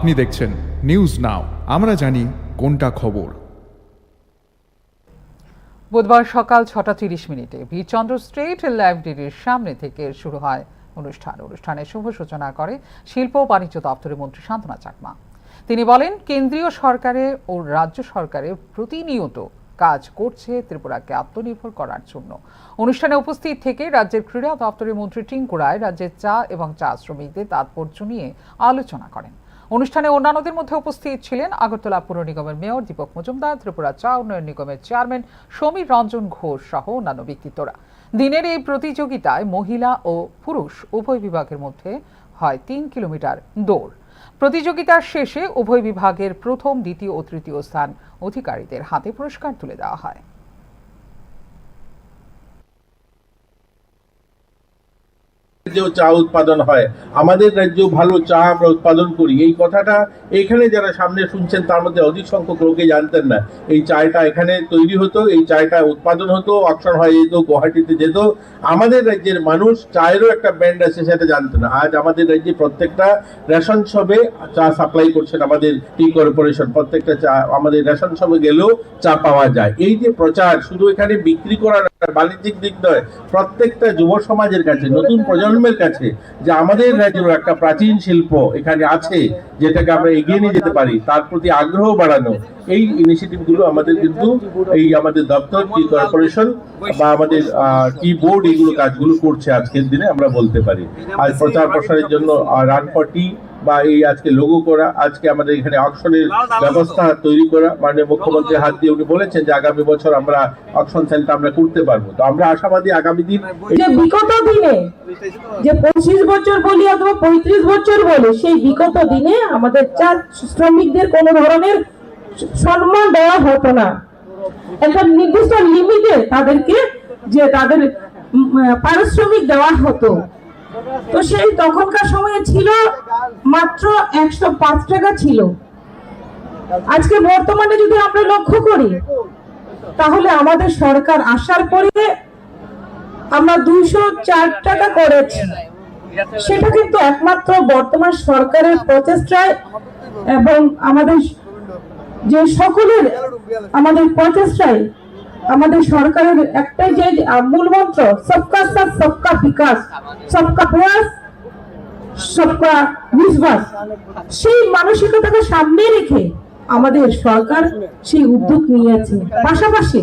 আপনি দেখছেন news now, আমরা জানি কোনটা খবর। বুধবার সকাল 6:30 বীরচন্দ্র স্ট্রিট লাইব্রেরির সামনে থেকে শুরু হয় অনুষ্ঠানের শুভ সূচনা করে শিল্প ও বাণিজ্য দপ্তরের মন্ত্রী শান্তনা চাকমা। তিনি বলেন, কেন্দ্রীয় সরকারে ও রাজ্য সরকারে প্রতিনিয়ত কাজ করছে ত্রিপুরাকে আত্মনির্ভর করার জন্য। অনুষ্ঠানে উপস্থিত থেকে রাজ্যের ক্রীড়া দপ্তরের মন্ত্রী টিঙ্কু রায় রাজ্যের চা এবং চা শ্রমিকদের তাৎপর্য নিয়ে আলোচনা করেন। অনুষ্ঠানে অন্যান্যদের মধ্যে উপস্থিত ছিলেন আগরতলা পুর নিগমের মেয়র দীপক মজুমদার, ত্রিপুরা চা উন্নয়ন নিগমের চেয়ারম্যান সমীর রঞ্জন ঘোষ সহ অন্যান্য ব্যক্তিত্বরা। দিনের এই প্রতিযোগিতায় মহিলা ও পুরুষ উভয় বিভাগের মধ্যে হয় 3 কিলোমিটার দৌড়। প্রতিযোগিতার শেষে উভয় বিভাগের প্রথম, দ্বিতীয় ও তৃতীয় স্থান অধিকারীদের হাতে পুরস্কার তুলে দেওয়া হয়। চা উৎপাদন হয়, আমাদের রাজ্যেও ভালো চা আমরা উৎপাদন করি, এই কথাটা এখানে যারা সামনে শুনছেন তার মধ্যে অধিক সংখ্যক লোকে জানতেন না। এই চায়টা এখানে তৈরি হতো, এই চায়টা উৎপাদন হতো, অকশন হয়ে যেত, গুয়াহাটিতে যেত। আমাদের রাজ্যের মানুষ চায়েরও একটা ব্র্যান্ড আছে সেটা জানতো না। আজ আমাদের রাজ্যে প্রত্যেকটা রেশন শপে চা সাপ্লাই করছেন আমাদের টি কর্পোরেশন। প্রত্যেকটা চা আমাদের রেশন শপে গেলেও চা পাওয়া যায়। এই যে প্রচার, শুধু এখানে বিক্রি করার বাণিজ্যিক দিক নয়, প্রত্যেকটা যুব সমাজের কাছে, নতুন প্রজন্মের কাছে যে আমাদের রাজ্যের একটা প্রাচীন শিল্প এখানে আছে, যেটাকে আমরা এগিয়ে নিয়ে যেতে পারি, তার প্রতি আগ্রহ বাড়ানো, এই ইনিশিয়েটিভ গুলো আমাদের কিন্তু এই আমাদের দপ্তর, টি কর্পোরেশন বা আমাদের টি বোর্ড এগুলো কাজগুলো করছে আজকের দিনে আমরা বলতে পারি। আর প্রচার প্রসারের জন্য রান ফর টি বা এই আজকে লোগো করা, আজকে আমাদের এখানে অকশনের ব্যবস্থা তৈরি করা, মাননীয় মুখ্যমন্ত্রীর হাত দিয়ে উনি বলেছেন যে আগামী বছর আমরা অকশন সেন্টার আমরা করতে পারবো। তো আমরা আশাবাদী আগামী দিন যে বিগত দিনে যে 25 বছর বলি অথবা 35 বছর বলে, সেই বিগত দিনে আমাদের চা শ্রমিকদের কোনো ধরনের সম্মান দেওয়া হতো না। একটা নির্দিষ্ট লিমিটে তাদেরকে যে তাদের পারিশ্রমিক দেওয়া হতো। তো সেই তখনকার সময়ে ছিল মাত্র 105 টাকা ছিল। আজকে বর্তমানে যদি আমরা লক্ষ্য করি, তাহলে আমাদের সরকার আসার পরে আমরা 204 টাকা করেছি। সেটা কিন্তু একমাত্র বর্তমান সরকারের প্রচেষ্টায় এবং আমাদের যে সকলের আমাদের প্রচেষ্টায়, আমাদের সরকারের একটাই যে মূল মন্ত্র সবকা সাথ সবকা বিকাশ, সবকা প্রয়াস সবকা বিশ্বাস, সেই মানসিকতাকে সামনে রেখে আমাদের সরকার সেই উদ্যোগ নিয়েছে। পাশাপাশি